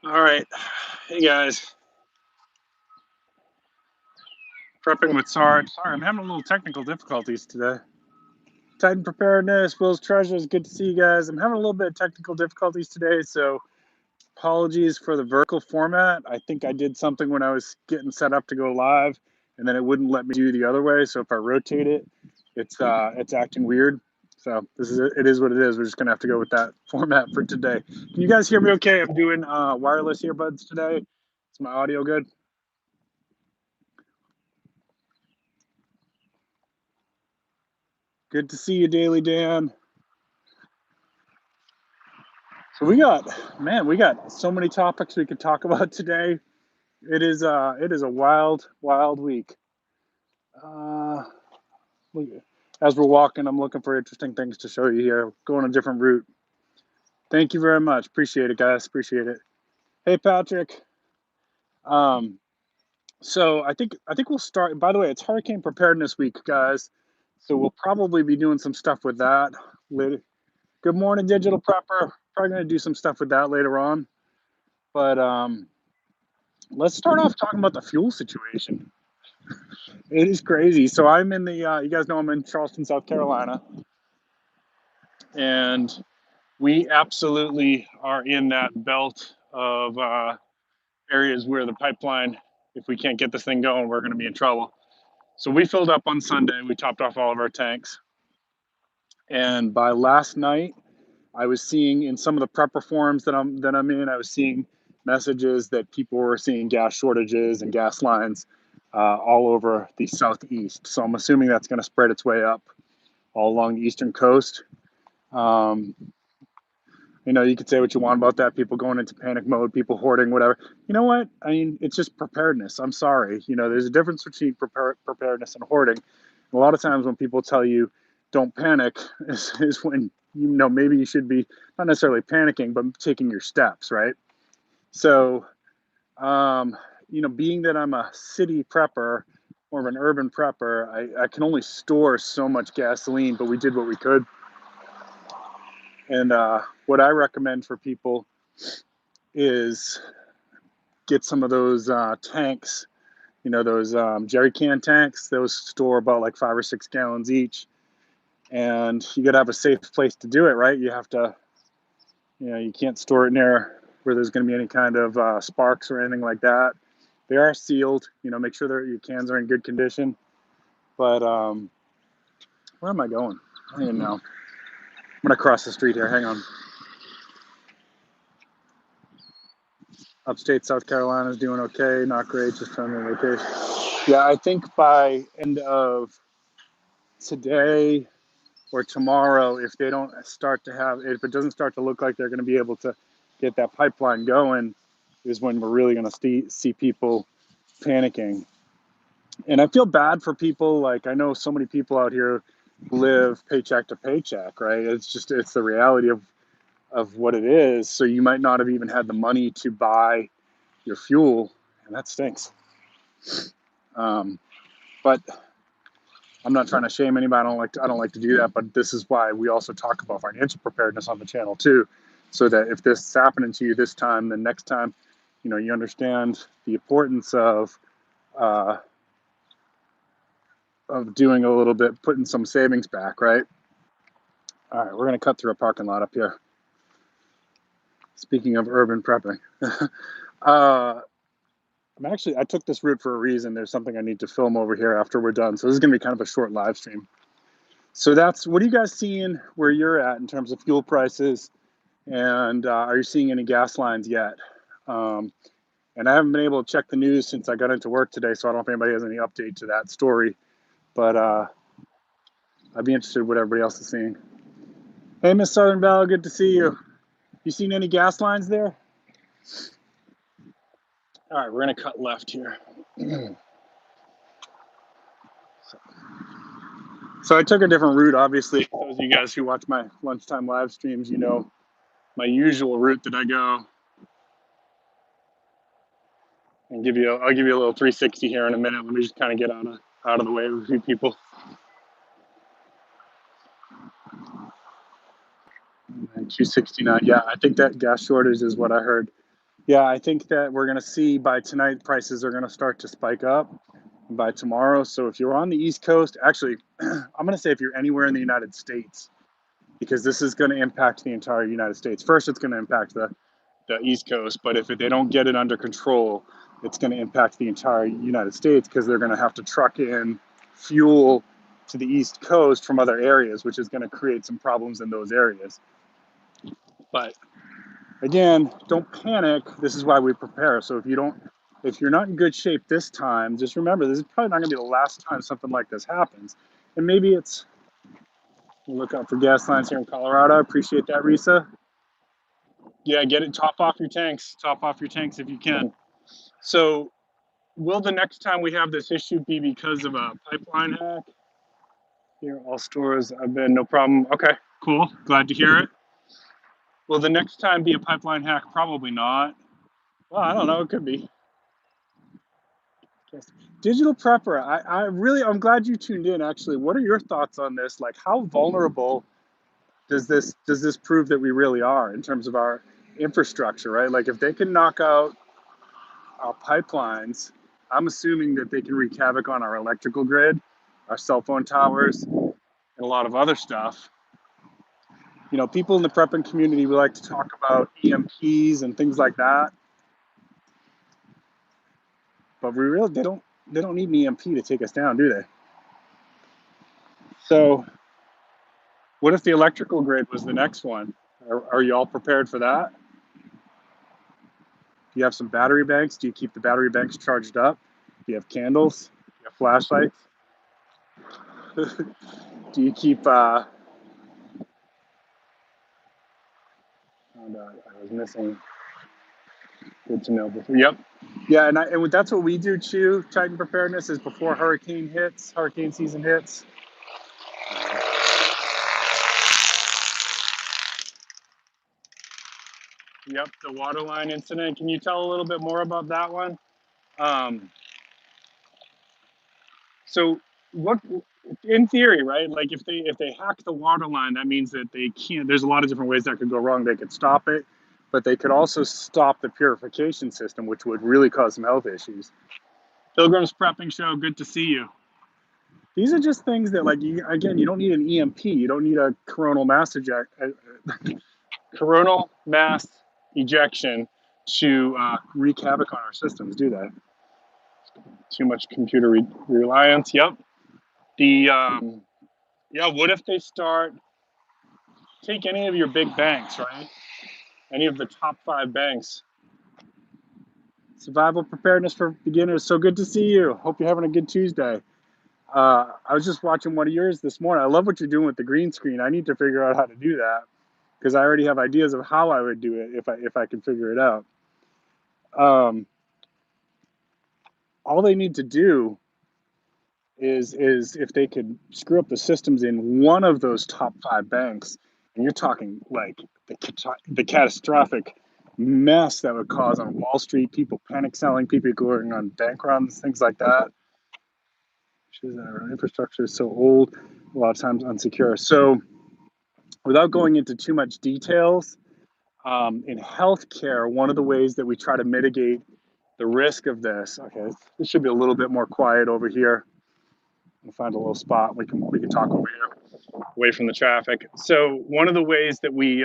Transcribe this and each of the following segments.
All right. Hey guys. Prepping with Sarge. Sorry, I'm having a little technical difficulties today. Titan Preparedness, Will's Treasures, good to see you guys. I'm having a little bit of technical difficulties today, so apologies for the vertical format. I think I did something when I was getting set up to go live, and then it wouldn't let me do the other way. So if I rotate it, it's acting weird. So it is what it is. We're just gonna have to go with that format for today. Can you guys hear me okay? I'm doing wireless earbuds today. Is my audio good? Good to see you, Daily Dan. So we got so many topics we could talk about today. It is a wild week. As we're walking, I'm looking for interesting things to show you here. Going a different route. Thank you very much. Appreciate it, guys. Appreciate it. Hey, Patrick. So I think we'll start. By the way, it's Hurricane Preparedness Week, guys. So we'll probably be doing some stuff with that later. Good morning, Digital Prepper. Probably going to do some stuff with that later on. But let's start off talking about the fuel situation. It is crazy. So I'm in the, you guys know I'm in Charleston, South Carolina. And we absolutely are in that belt of areas where the pipeline, if we can't get this thing going, we're going to be in trouble. So we filled up on Sunday. We topped off all of our tanks. And by last night, I was seeing in some of the prepper forums that I'm in, I was seeing messages that people were seeing gas shortages and gas lines all over the southeast. So I'm assuming that's going to spread its way up all along the eastern coast. You know, you could say what you want about that. People going into panic mode, people hoarding, whatever. You know what? I mean, it's just preparedness. I'm sorry. You know, there's a difference between preparedness and hoarding. A lot of times when people tell you don't panic is when, you know, maybe you should be not necessarily panicking, but taking your steps, right? So, you know, being that I'm a city prepper or an urban prepper, I can only store so much gasoline, but we did what we could. And what I recommend for people is get some of those tanks, you know, those jerry can tanks. Those store about like 5 or 6 gallons each. And you got to have a safe place to do it, right? You have to, you know, you can't store it near where there's going to be any kind of sparks or anything like that. They are sealed, you know, make sure that your cans are in good condition. But where am I going? I don't even know. I'm going to cross the street here. Hang on. Upstate South Carolina is doing okay. Not great, just trying to vacation. Yeah, I think by end of today or tomorrow, if they don't start to have, if it doesn't start to look like they're going to be able to get that pipeline going, is when we're really going to see people panicking. And I feel bad for people. Like, I know so many people out here live paycheck to paycheck, right? It's the reality of what it is. So you might not have even had the money to buy your fuel, and that stinks. But I'm not trying to shame anybody. I don't like to do that, but this is why we also talk about financial preparedness on the channel too, so that if this is happening to you this time, then next time, you know, you understand the importance of doing a little bit, putting some savings back, right? All right, we're gonna cut through a parking lot up here. Speaking of urban prepping, I took this route for a reason. There's something I need to film over here after we're done. So this is gonna be kind of a short live stream. So what are you guys seeing where you're at in terms of fuel prices? And are you seeing any gas lines yet? And I haven't been able to check the news since I got into work today, so I don't know if anybody has any update to that story. But I'd be interested in what everybody else is seeing. Hey, Miss Southern Belle, good to see you. You seen any gas lines there? All right, we're gonna cut left here. So I took a different route, obviously. Those of you guys who watch my lunchtime live streams, you know my usual route that I go. And I'll give you a little 360 here in a minute. Let me just kind of get out of the way of a few people. And 269, yeah, I think that gas shortage is what I heard Yeah, I think that we're going to see by tonight prices are going to start to spike up by tomorrow. So if you're on the East Coast, actually, I'm going to say if you're anywhere in the United States, because this is going to impact the entire United States. First, it's going to impact the East Coast, but if they don't get it under control, it's going to impact the entire United States because they're going to have to truck in fuel to the East Coast from other areas, which is going to create some problems in those areas. But again, don't panic. This is why we prepare. So if you're not in good shape this time, just remember this is probably not going to be the last time something like this happens. And maybe it's, look out for gas lines here in Colorado. Appreciate that, Risa. Yeah, get it. Top off your tanks. Top off your tanks if you can. So, will the next time we have this issue be because of a pipeline hack? Here, all stores have been no problem. Okay, cool. Glad to hear it. Will the next time be a pipeline hack? Probably not. Well, I don't know. It could be. Digital prepper. I'm glad you tuned in. Actually, what are your thoughts on this? Like, how vulnerable does this prove that we really are in terms of our infrastructure? Right? Like, if they can knock out our pipelines, I'm assuming that they can wreak havoc on our electrical grid, our cell phone towers, and a lot of other stuff. You know, people in the prepping community, we like to talk about EMPs and things like that, but they don't need an EMP to take us down, do they? So what if the electrical grid was the next one? Are you all prepared for that? Do you have some battery banks? Do you keep the battery banks charged up? Do you have candles? Do you have flashlights? Do you keep I was missing. Good to know. Yep. Yeah, and that's what we do too. Titan preparedness is before hurricane season hits. Yep, the water line incident. Can you tell a little bit more about that one? So what, in theory, right? Like if they hack the water line, that means that they can't. There's a lot of different ways that could go wrong. They could stop it, but they could also stop the purification system, which would really cause some health issues. Pilgrim's Prepping Show, good to see you. These are just things that, like, you don't need an EMP. You don't need a coronal mass ejection to wreak havoc on our systems, do they? Too much computer reliance. Yep. What if they take any of your big banks, right? Any of the top 5 banks. Survival preparedness for beginners. So good to see you. Hope you're having a good Tuesday. I was just watching one of yours this morning. I love what you're doing with the green screen. I need to figure out how to do that because I already have ideas of how I would do it if I can figure it out. All they need to do is if they could screw up the systems in one of those top 5 banks, and you're talking like the catastrophic mess that would cause on Wall Street, people panic selling, people going on bank runs, things like that. Our infrastructure is so old, a lot of times unsecure. So without going into too much details, in healthcare, one of the ways that we try to mitigate the risk of this, okay, this should be a little bit more quiet over here. We'll find a little spot we can talk over here, away from the traffic. So one of the ways that we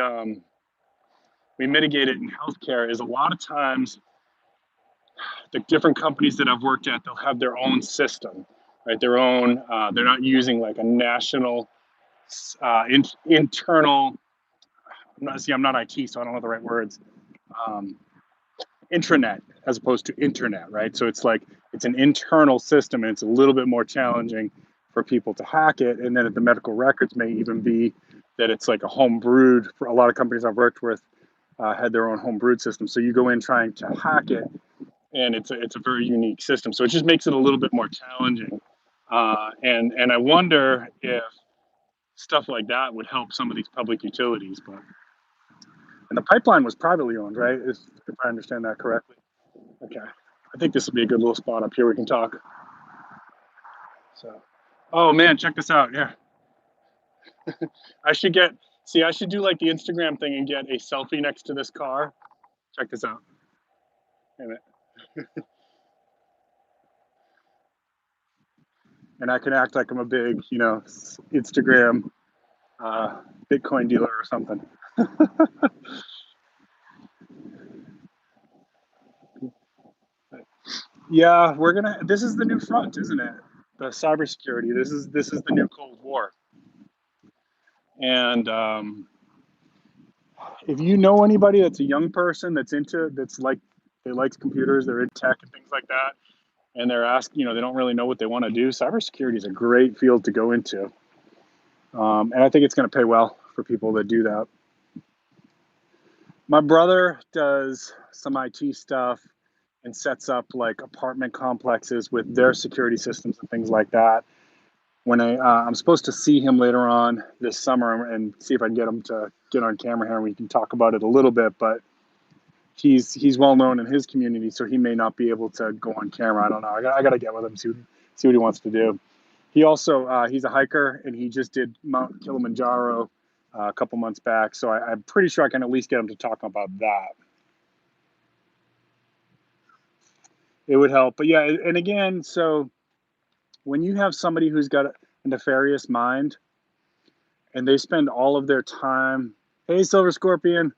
mitigate it in healthcare is a lot of times the different companies that I've worked at, they'll have their own system, right? Their own. They're not using like a national internal. I'm not IT, so I don't know the right words. Intranet as opposed to internet, right? So it's an internal system, and it's a little bit more challenging for people to hack it. And then the medical records may even be that it's like a home brewed. For a lot of companies I've worked with, had their own home brewed system. So you go in trying to hack it, and it's a very unique system. So it just makes it a little bit more challenging. And I wonder if stuff like that would help some of these public utilities. And the pipeline was privately owned, right? If I understand that correctly. Okay. I think this will be a good little spot up here we can talk. So, oh man, check this out. Yeah. I should do like the Instagram thing and get a selfie next to this car. Check this out. And I can act like I'm a big, Instagram Bitcoin dealer or something. Yeah, this is the new front, isn't it? The cybersecurity. This is the new Cold War. And if you know anybody that's a young person they likes computers, they're in tech and things like that, and they're asking, they don't really know what they want to do. Cybersecurity is a great field to go into, and I think it's going to pay well for people that do that. My brother does some IT stuff and sets up like apartment complexes with their security systems and things like that. When I'm supposed to see him later on this summer and see if I can get him to get on camera here and we can talk about it a little bit, but he's well known in his community, so he may not be able to go on camera. I don't know. I got to get with him, see what he wants to do. He also he's a hiker and he just did Mount Kilimanjaro a couple months back, so I'm pretty sure I can at least get him to talk about that. It would help, but yeah, and again, so when you have somebody who's got a nefarious mind and they spend all of their time, hey, Silver Scorpion,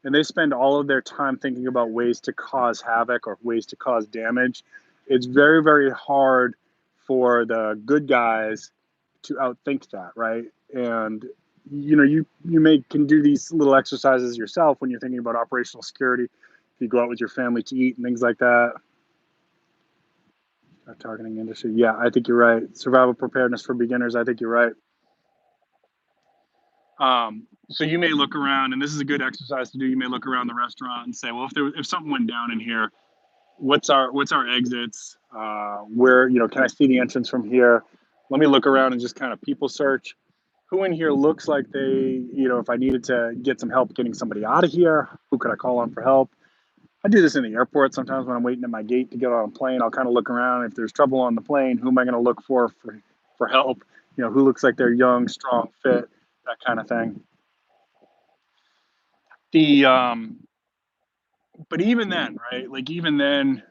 and they spend all of their time thinking about ways to cause havoc or ways to cause damage, it's very, very hard for the good guys to outthink that, right? And you can do these little exercises yourself when you're thinking about operational security. If you go out with your family to eat and things like that. Targeting industry, yeah, I think you're right. Survival preparedness for beginners, I think you're right. So you may look around, and this is a good exercise to do. You may look around the restaurant and say, well, if something went down in here, what's our exits? Where can I see the entrance from here? Let me look around and just kind of people search. Who in here looks like they, if I needed to get some help getting somebody out of here, who could I call on for help? I do this in the airport sometimes when I'm waiting at my gate to get on a plane. I'll kind of look around. If there's trouble on the plane, who am I going to look for help? Who looks like they're young, strong, fit, that kind of thing. But even then, right? Like even then,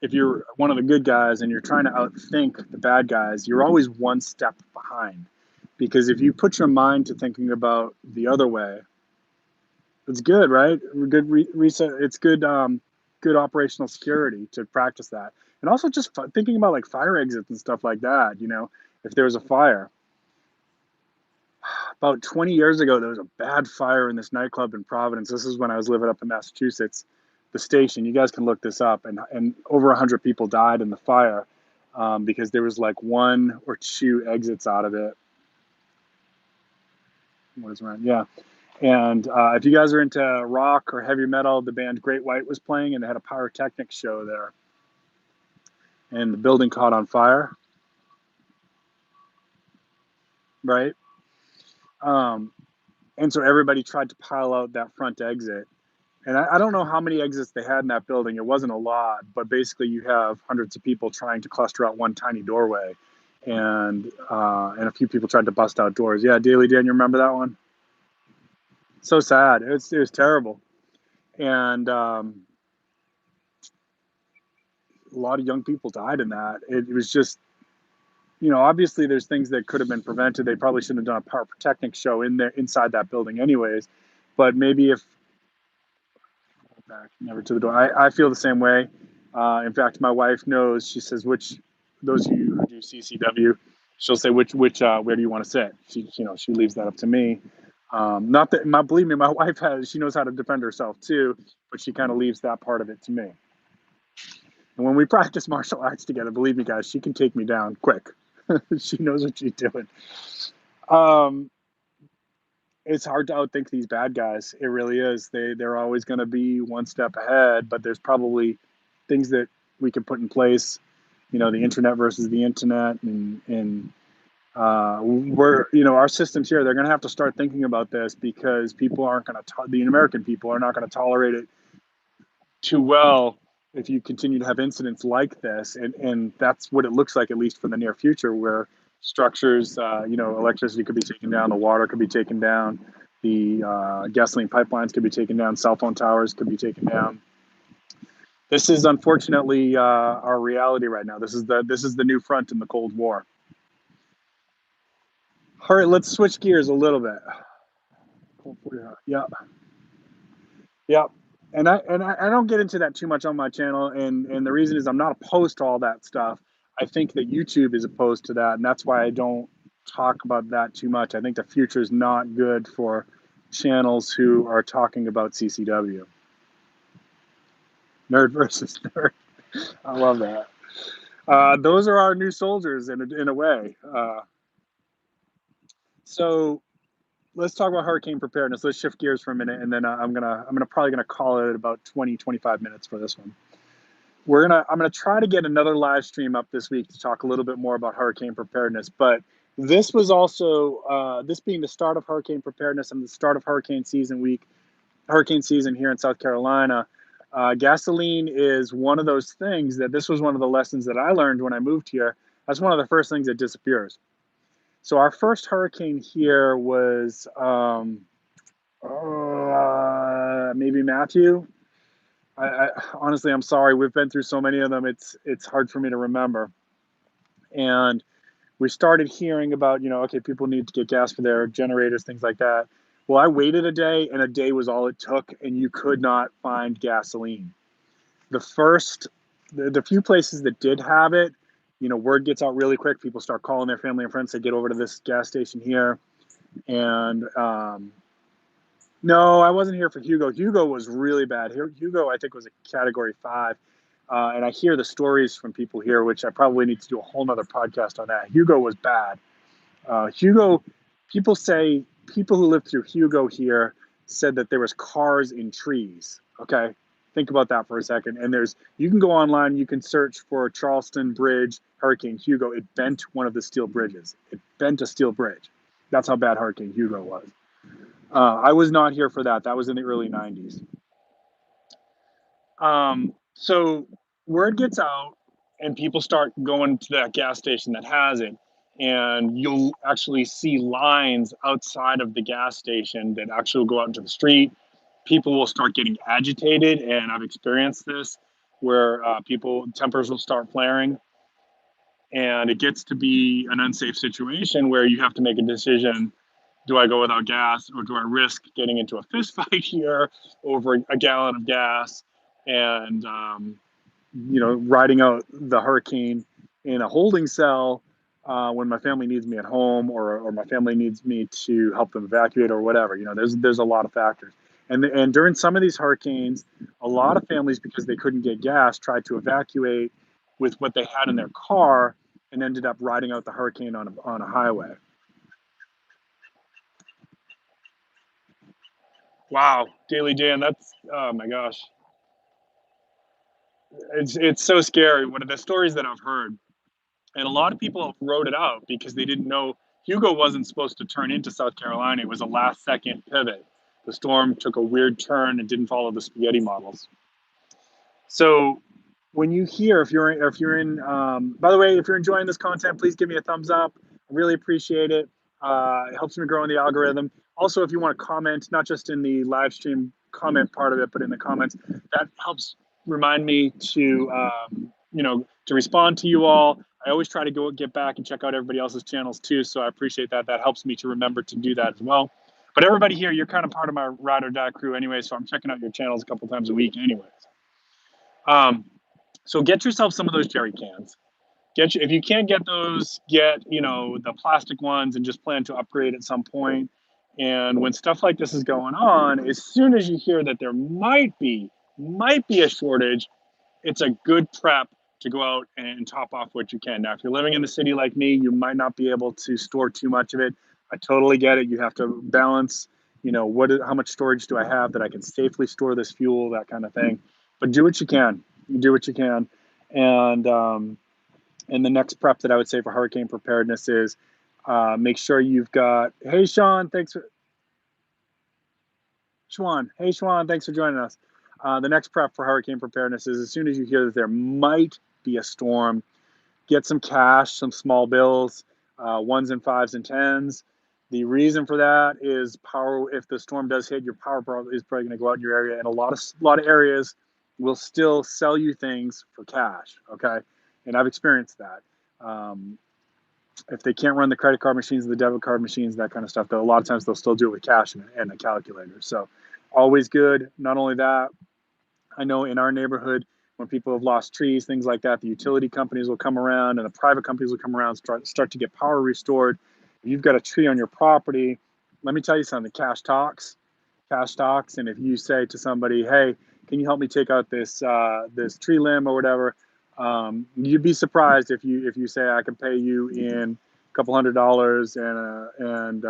if you're one of the good guys and you're trying to outthink the bad guys, you're always one step behind. Because if you put your mind to thinking about the other way, it's good, right? Good reset. It's good. Good operational security to practice that, and also just thinking about like fire exits and stuff like that. If there was a fire, about 20 years ago, there was a bad fire in this nightclub in Providence. This is when I was living up in Massachusetts. The station, you guys can look this up, and over 100 people died in the fire because there was like one or two exits out of it. What is around? Yeah. And if you guys are into rock or heavy metal, the band Great White was playing, and they had a pyrotechnics show there. And the building caught on fire, right? And so everybody tried to pile out that front exit. And I don't know how many exits they had in that building. It wasn't a lot, but basically you have hundreds of people trying to cluster out one tiny doorway. And a few people tried to bust out doors. Yeah, Daily Dan, you remember that one? So sad. It was terrible. And a lot of young people died in that. It was just, obviously there's things that could have been prevented. They probably shouldn't have done a pyrotechnics show inside that building anyways. But maybe if back, never to the door. I feel the same way. In fact, my wife knows. She says, those of you who do CCW, she'll say, where do you want to sit? She leaves that up to me. Not that, believe me, my wife she knows how to defend herself too, but she kind of leaves that part of it to me. And when we practice martial arts together, believe me, guys, she can take me down quick. She knows what she's doing. It's hard to outthink these bad guys. It really is. They're always going to be one step ahead, but there's probably things that we can put in place. The internet versus the internet, and our systems here. They're going to have to start thinking about this because people aren't going to. The American people are not going to tolerate it too well if you continue to have incidents like this, and that's what it looks like, at least for the near future, where structures, electricity could be taken down, the water could be taken down, the gasoline pipelines could be taken down, cell phone towers could be taken down. This is unfortunately our reality right now. This is the new front in the Cold War. All right, let's switch gears a little bit. Yeah, yeah. And I don't get into that too much on my channel, and the reason is I'm not opposed to all that stuff. I think that YouTube is opposed to that, and that's why I don't talk about that too much. I think the future is not good for channels who are talking about CCW. Nerd versus nerd. I love that. Those are our new soldiers in a way. So let's talk about hurricane preparedness. Let's shift gears for a minute, and then I'm probably gonna call it about 20-25 minutes for this one. I'm gonna try to get another live stream up this week to talk a little bit more about hurricane preparedness. But this was also this being the start of hurricane preparedness and the start of hurricane season here in South Carolina. Gasoline is one of those things that this was one of the lessons that I learned when I moved here. That's one of the first things that disappears. So our first hurricane here was maybe Matthew. Honestly, I'm sorry. We've been through so many of them. It's hard for me to remember. And we started hearing about, okay, people need to get gas for their generators, things like that. Well, I waited a day, and a day was all it took, and you could not find gasoline. The few places that did have it, word gets out really quick. People start calling their family and friends to get over to this gas station here. And no, I wasn't here for Hugo. Hugo was really bad. Hugo, I think, was a category 5. And I hear the stories from people here, which I probably need to do a whole nother podcast on that. Hugo was bad. Hugo, people who lived through Hugo here said that there was cars in trees. Okay. Think about that for a second. And you can go online, you can search for Charleston Bridge, Hurricane Hugo. It bent one of the steel bridges. It bent a steel bridge. That's how bad Hurricane Hugo was. I was not here for that. That was in the early 90s. So word gets out and people start going to that gas station that has it. And you'll actually see lines outside of the gas station that actually go out into the street. People will start getting agitated, and I've experienced this where tempers will start flaring, and it gets to be an unsafe situation where you have to make a decision. Do I go without gas, or do I risk getting into a fist fight here over a gallon of gas and riding out the hurricane in a holding cell when my family needs me at home, or my family needs me to help them evacuate or whatever. There's a lot of factors. And during some of these hurricanes, a lot of families, because they couldn't get gas, tried to evacuate with what they had in their car and ended up riding out the hurricane on a highway. Wow, Daily Dan, that's, oh my gosh. It's so scary. One of the stories that I've heard, and a lot of people wrote it out because they didn't know Hugo wasn't supposed to turn into South Carolina. It was a last second pivot. The storm took a weird turn and didn't follow the spaghetti models. So when you hear, if you're in, by the way, if you're enjoying this content, please give me a thumbs up. I really appreciate it. It helps me grow in the algorithm. Also, if you want to comment, not just in the live stream comment part of it, but in the comments, that helps remind me to respond to you all. I always try to get back and check out everybody else's channels too. So I appreciate that. That helps me to remember to do that as well. But everybody here, you're kind of part of my ride or die crew anyway. So I'm checking out your channels a couple times a week anyways. So get yourself some of those jerry cans. If you can't get those, get the plastic ones and just plan to upgrade at some point. And when stuff like this is going on, as soon as you hear that there might be a shortage, it's a good prep to go out and top off what you can. Now, if you're living in the city like me, you might not be able to store too much of it. I totally get it. You have to balance, how much storage do I have that I can safely store this fuel, that kind of thing. But do what you can. Do what you can. And the next prep that I would say for hurricane preparedness is make sure you've got, hey, Sean, thanks for joining us. The next prep for hurricane preparedness is as soon as you hear that there might be a storm, get some cash, some small bills, 1s and 5s and 10s. The reason for that is power. If the storm does hit, your power is probably going to go out in your area. And a lot of areas, will still sell you things for cash, okay? And I've experienced that. If they can't run the credit card machines, the debit card machines, that kind of stuff, though, a lot of times they'll still do it with cash and a calculator. So always good. Not only that, I know in our neighborhood, when people have lost trees, things like that, the utility companies will come around and the private companies will come around, start to get power restored. If you've got a tree on your property, let me tell you something, cash talks. And if you say to somebody, hey, can you help me take out this this tree limb or whatever, you'd be surprised if you say I can pay you in a couple $100 and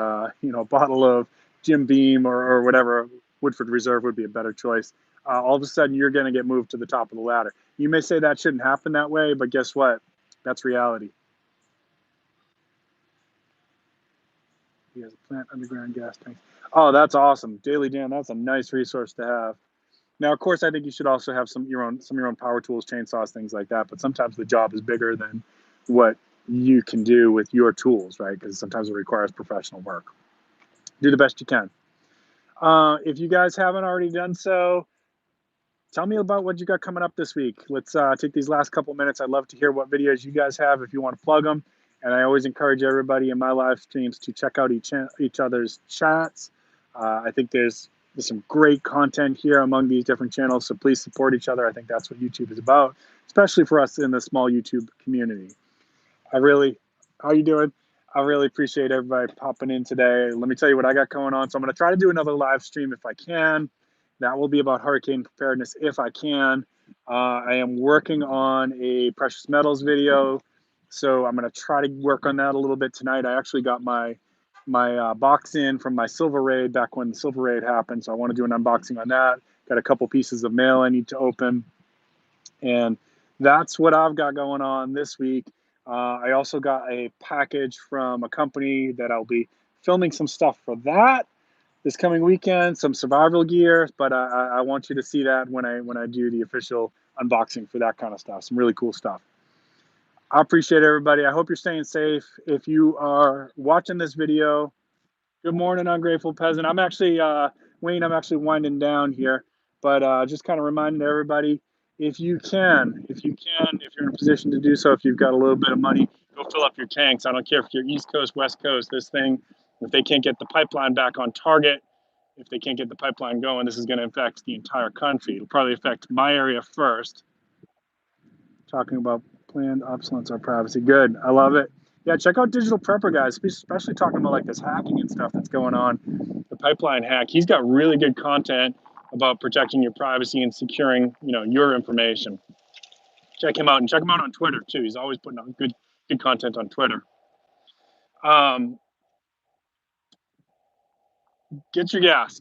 a bottle of Jim Beam or whatever. Woodford Reserve would be a better choice. All of a sudden you're going to get moved to the top of the ladder. You may say that shouldn't happen that way, but guess what? That's reality. He has a plant underground gas tank. Oh, that's awesome. Daily Dan, that's a nice resource to have. Now, of course, I think you should also have some of your own power tools, chainsaws, things like that. But sometimes the job is bigger than what you can do with your tools, right? Because sometimes it requires professional work. Do the best you can. If you guys haven't already done so, tell me about what you got coming up this week. Let's take these last couple minutes. I'd love to hear what videos you guys have if you want to plug them. And I always encourage everybody in my live streams to check out each other's chats. I think there's some great content here among these different channels, so please support each other. I think that's what YouTube is about, especially for us in the small YouTube community. How are you doing? I really appreciate everybody popping in today. Let me tell you what I got going on. So I'm going to try to do another live stream if I can. That will be about hurricane preparedness if I can. I am working on a precious metals video, so I'm going to try to work on that a little bit tonight. I actually got my box in from my silver raid back when the silver raid happened, so I want to do an unboxing on that. Got a couple pieces of mail I need to open, and that's what I've got going on this week. I also got a package from a company that I'll be filming some stuff for that this coming weekend, some survival gear, but I want you to see that when I do the official unboxing for that kind of stuff. Some really cool stuff. I appreciate everybody. I hope you're staying safe. If you are watching this video, good morning, ungrateful peasant. I'm actually, Wayne, I'm actually winding down here, but just kind of reminding everybody, if you're in a position to do so, if you've got a little bit of money, go fill up your tanks. I don't care if you're East Coast, West Coast, this thing, if they can't get the pipeline back on target, if they can't get the pipeline going, this is going to affect the entire country. It'll probably affect my area first. Talking about planned obsolescence or privacy. Good. I love it. Yeah, check out Digital Prepper, guys, especially talking about like this hacking and stuff that's going on. The pipeline hack. He's got really good content about protecting your privacy and securing, your information. Check him out and check him out on Twitter too. He's always putting out good content on Twitter. Get your gas,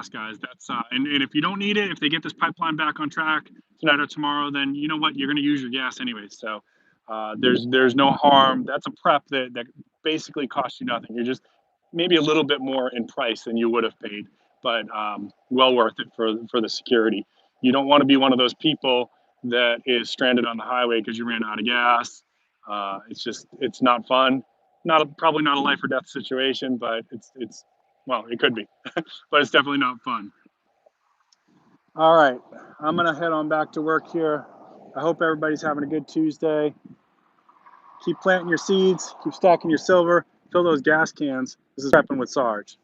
guys. That's and if you don't need it, if they get this pipeline back on track tonight or tomorrow, then you know what, you're going to use your gas anyway. So there's no harm. That's a prep that basically costs you nothing. You're just maybe a little bit more in price than you would have paid, but well worth it for the security. You don't want to be one of those people that is stranded on the highway because you ran out of gas. It's not fun. Probably not a life or death situation, but it's well, it could be, but it's definitely not fun. All right, I'm going to head on back to work here. I hope everybody's having a good Tuesday. Keep planting your seeds, keep stacking your silver, fill those gas cans. This is Prepping with Sarge.